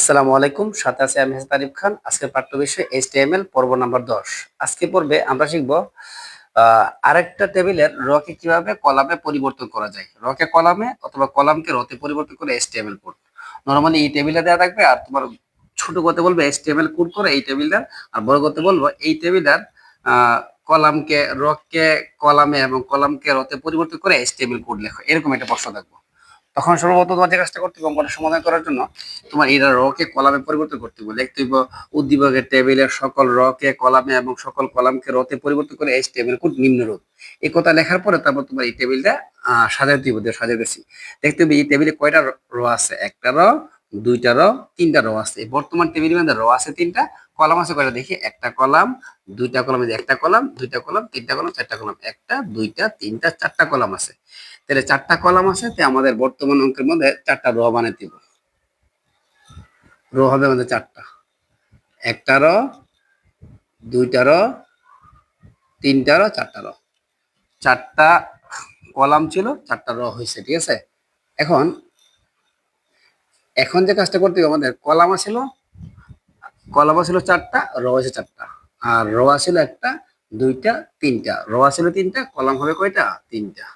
আসসালামু আলাইকুম, সাথে আছে আমি তারিফ খান। আজকের পাঠ্য বিষয় HTML পর্ব নাম্বার 10। আজকে পর্বে আমরা শিখব আরেকটা টেবিলের রকে কিভাবে কলামে পরিবর্তন করা যায়। রকে কলামে অথবা কলামকে রতে পরিবর্তন করে HTML কোড। নরমালি এই টেবিলে দেওয়া থাকবে, আর তোমার ছোট করতে বলবে HTML কোড করে এই টেবিলটার, আর বড় করতে বলবো এই টেবিলটার কলামকে রকে কলামে এবং কলামকে রতে পরিবর্তন করে HTML কোড লেখো। এরকম একটা প্রশ্ন থাকবে। তখন সর্বপ্রথম তোমার যে কাজটা করতে হবে অঙ্কটা সমাধান করার জন্য তোমার এই রকে কলামে পরিবর্তন করতে হবে। লিখতে হবে উদ্দীপকের টেবিলের সকল রকে কলামে এবং সকল কলামকে রতে পরিবর্তন করে HTML কোড নিম্নরূপ। এই কথা লেখার পরে তারপর তোমার এই টেবিলটা সাজাতে দিব। সাজাতেছি, দেখতে হবে এই টেবিলে কয়টা রো আছে। একটা রো, দুইটা রো, তিনটা রো আছে। বর্তমান টেবিলের মধ্যে রো আছে তিনটা, কলাম আছে কয়টা দেখি। একটা কলাম, দুইটা কলাম, একটা কলাম, দুইটা কলাম, তিনটা কলাম, চারটা কলাম। একটা, দুইটা, তিনটা, চারটা কলাম আছে। তাহলে চারটা কলাম আছে, তাই আমাদের বর্তমান অঙ্কের মধ্যে চারটা রো বানাতে দিব। রো হবে আমাদের চারটা। একটা রো, দুইটা রো, তিনটা রো, চারটা রো। চারটা কলাম ছিল, চারটা রো হয়েছে, ঠিক আছে। এখন এখন যে কাজটা করতে হবে, আমাদের কলাম ছিল চারটা, রো আছে চারটা। আর রো ছিল একটা, দুইটা, তিনটা। রো ছিল তিনটা, কলাম হবে কয়টা? তিনটা।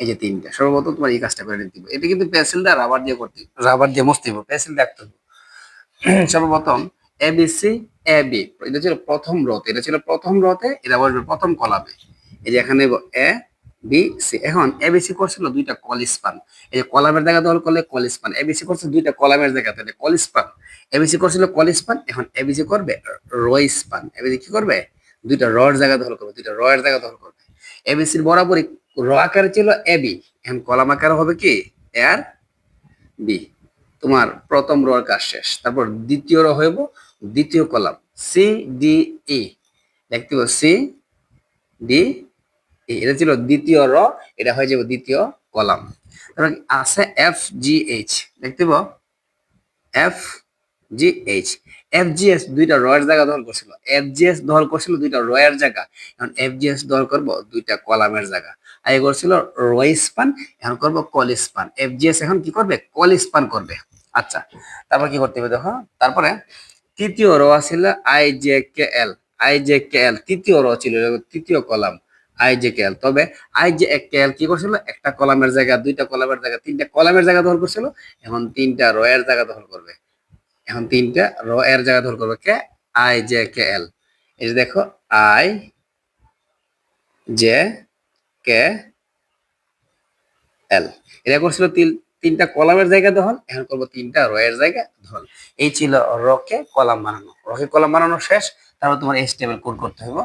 এই যে তিনটা। সর্বপ্রথম তোমার এই কাজটা করে নিতে হবে। এটা কিন্তু পেন্সিল দিয়ে রাবার দিয়ে করতে হবে, রাবার দিয়ে মুছতে হবে, পেন্সিল দিয়ে আঁকতে হবে। সর্বপ্রথম ABC AB, এটা ছিল প্রথম রোতে, এটা বসবে প্রথম কলামে। এই যে এখানে ABC। এখন ABC করছিল দুইটা কল স্পান। এই যে কলামের জায়গা দখল করলে কল স্পান। ABC করছে দুইটা কলামের জায়গা, তাহলে কল স্পান। ABC করছিল কল স্পান, এখন ABC করবে রো স্পান। ABC কি করবে? দুইটা রর জায়গা দখল করবে, দুইটা র এর জায়গা দখল করবে। ABCর বরাবরই র আকারে ছিল AB, এখন কলাম আকারে হবে কি আর বি। তোমার প্রথম রোর কাজ শেষ। তারপর দ্বিতীয় রো হইব দ্বিতীয় কলাম CDE। দেখতে পাবো CDE, এটা ছিল দ্বিতীয় র, এটা হয়ে যাবে দ্বিতীয় কলাম। তারপর আছে FGH। দেখতে পাবো FGH। FGH দুইটা র এর জায়গা দখল করছিল। FGH দখল করছিল দুইটা র এর জায়গা, এখন FGH দখল করবো দুইটা কলামের জায়গা। আগে করছিল রো স্পান, এখন করবো কল স্পান। FGH এখন কি করবে? কল স্পান করবে। আচ্ছা, তারপর কি করতে হবে দেখো। তারপরে তৃতীয় রো ছিল IJKL। IJKL তৃতীয় রো ছিল, তৃতীয় কলাম IJKL। তবে IJKL কি করছিল? একটা কলামের জায়গা, দুইটা কলামের জায়গা, তিনটা কলামের জায়গা দখল করছিল। এখন তিনটা রো এর জায়গা দখল করবে। এখন তিনটা রো এর জায়গা দখল করবে কে? IJKL। এই যে দেখো IJKL, এটা করছিল তিনটা কলামের জায়গা দখল, এখন করবো তিনটা রো এর জায়গা দখল। এই ছিল রকে কলাম বানানো। রকে কলাম বানানো শেষ। তারপর তোমার HTML কোড করতে হইব।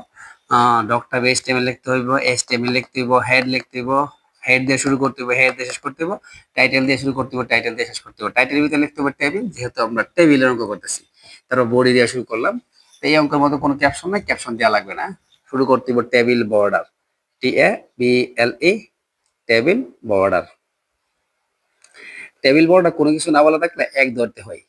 ডক্টর HTML লিখতে হইব, HTML লিখতে হইব, হেড লিখতে হইব, হেড দিয়ে শুরু করতে হবে, হেড দিয়ে শেষ করতে হবে, টাইটেল দিয়ে শুরু করতে হবে, টাইটেল দিয়ে শেষ করতে হবে। টাইটেলের ভিতরে লিখতে হবে টেবিল, যেহেতু আমরা টেবিলের অঙ্ক করতেছি। তারপর বডি দিয়ে শুরু করলাম। এই অঙ্কের মতো কোনো ক্যাপশন নাই, ক্যাপশন দেওয়া লাগবে না। শুরু করতে হবে table border, TABLE, table border. Table border কোনো কিছু না বলা থাকলে এক ধরতে হয়।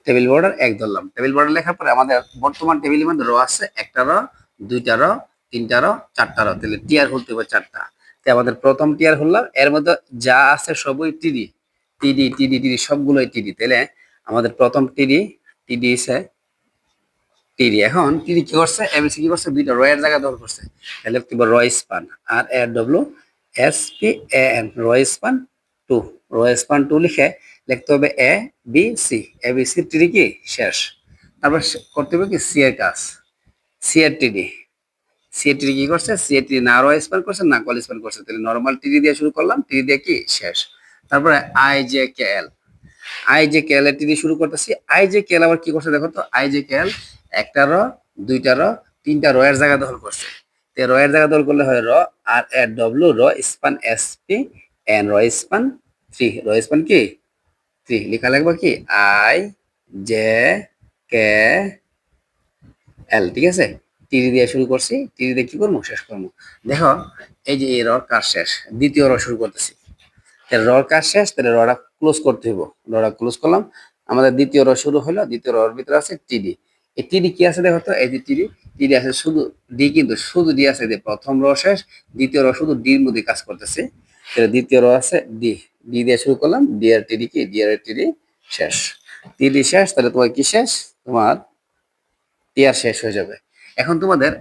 টেবিল বর্ডার এক ধরলাম। টেবিল বর্ডার লেখার পরে আমাদের বর্তমান টেবিলের মধ্যে রো আছে একটা রো, দুইটা রো, তিনটা রো, চারটা রো, তাহলে টিয়ার হতে হবে চারটা। তাই আমাদের প্রথম টিয়ার হলাম, এর মধ্যে যা আছে সবই টিডি টিডি টিডি টিডি, সবগুলোই টিডি। তাহলে আমাদের প্রথম টিডি, টিডি আছে টিডি। এখন টিডি কি করছে? ABC কি করছে? দুইটা রো এর জায়গা দখল করছে। তাহলে লিখতে হবে rowspan, RAWSPAN, rowspan 2। Rowspan 2 লিখে লিখতে হবে ABC টিডি কি শেষ। তারপর করতে হবে কি সি এর কাজ, সি এর টিডি। সি এর টিডি কি করছে? সি এর টিডি না রো স্পান করছে না কল স্পান করছে, তাহলে নরমাল টিডি দিয়ে শুরু করলাম, টিডি দিয়ে কি শেষ। তারপরে IJKL এর টিডি শুরু করতেছি। IJKL আবার কি করছে দেখো তো। IJKL একটা রো, দুইটা রো, তিনটা রো এর জায়গা দখল করছে। তো রো এর জায়গা দখল করলে হয় row, RAW, rowspan SPAN, rowspan 3। Rowspan কি 3 লেখা লাগবে কি IJKL, ঠিক আছে। টিডি দিয়ে শুরু করছি, টিডি দিয়ে কি করবো? শেষ করবো। দেখো এই যে এই রর কাজ শেষ, দ্বিতীয় রো শুরু করতেছি। রর কাজ শেষ, তাহলে রটা ক্লোজ করতে হইব। রটা ক্লোজ করলাম, আমাদের দ্বিতীয় র শুরু হলো। দ্বিতীয় রর ভিতরে আছে টিডি। এই টিডি কি আছে দেখো তো, এই যে টিডি, টিডি আছে শুধু ডি, কিন্তু শুধু ডি আছে। যে প্রথম র শেষ, দ্বিতীয় র শুধু ডির মধ্যে কাজ করতেছে। তাহলে দ্বিতীয় র আছে ডি, ডি দিয়ে শুরু করলাম, ডি আর টিডি কি ডি আর টিডি শেষ। টিডি শেষ, তাহলে তোমার কি শেষ? তোমার টিআর শেষ হয়ে যাবে। এখন তোমাদের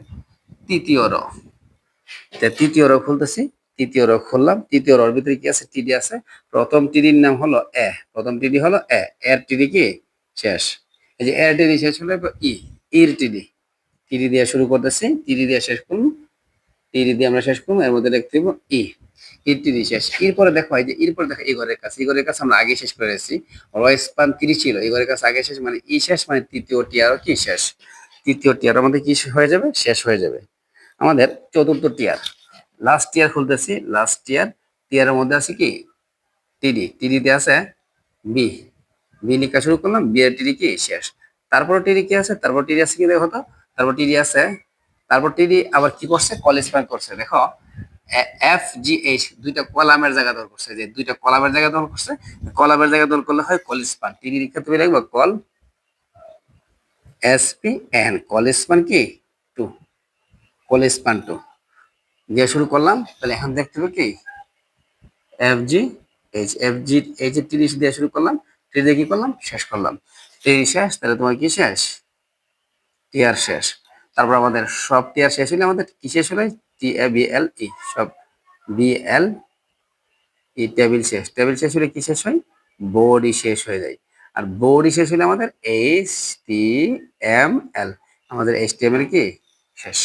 তৃতীয় র, তৃতীয় র খুলতেছি। তৃতীয় র খুললাম। তৃতীয় রর ভিতরে কি আছে? টিডি আছে। প্রথম টিডির নাম হলো এ। প্রথম টিডি হলো এ। এর টিডি কি? শেষ। এই যে এর টিডি শেষ হলে ই, ইর টিডি। টিডি দিয়ে শুরু করতেছি, টিডি দিয়ে শেষ করুন। টিডি দিয়ে আমরা শেষ করবো, এর মধ্যে লিখতে হবে ই। ইর টিডি শেষ। এরপরে দেখো, এই যে এরপরে দেখো এই ঘরের কাছে, এই ঘরের কাছে আমরা আগে শেষ করে এসেছি। র স্পান 30 ছিল, এই ঘরের কাছে আগে শেষ, মানে ই শেষ, মানে তৃতীয় টিয়ারও কি শেষ। তৃতীয় টিয়ার আমাদের কি হয়ে যাবে? শেষ হয়ে যাবে। আমাদের চতুর্থ টিয়ার, লাস্ট টিয়ার খুলতেছি। লাস্ট টিয়ার, টিয়ারের মধ্যে আছে কি? টিডি। টিডিতে আছে বি। বি লেখা শুরু করলাম, বি এর টিডি কি? শেষ। তারপর টিডি কি আছে? তারপর টিডি আছে কি দেখো তো? তারপর টিডি আছে, তারপর টিডি আবার কি করছে? কল স্প্যান করছে। দেখো এফ জি এইচ দুইটা কলামের জায়গা দখল করছে, যে দুইটা কলামের জায়গা দখল করছে। কলামের জায়গা দখল করলে হয় কল স্প্যান। টিডি লিখে তুমি লিখবো call S P N, call span কি? টু, কল স্প্যান টু দিয়ে শুরু করলাম। তাহলে এখন দেখতে হবে কি? F G H, F G H এর 30 দিয়ে শুরু করলাম, 30 দিয়ে কি করলাম? শেষ করলাম। 30 শেষ, তাহলে তোমার কি শেষ? টিয়ার শেষ। তারপর আমাদের সব টিয়ার শেষ হলে আমাদের কি শেষ হলো? টি এ বি এল ই, সব বি এল ই, টেবিল শেষ। টেবিল শেষ হলে কি শেষ হয়? বডি শেষ হয়ে যায়। আর বডি শেষ হলে আমাদের এইচ টি এম এল, আমাদের এইচ টি এম এল কি? শেষ।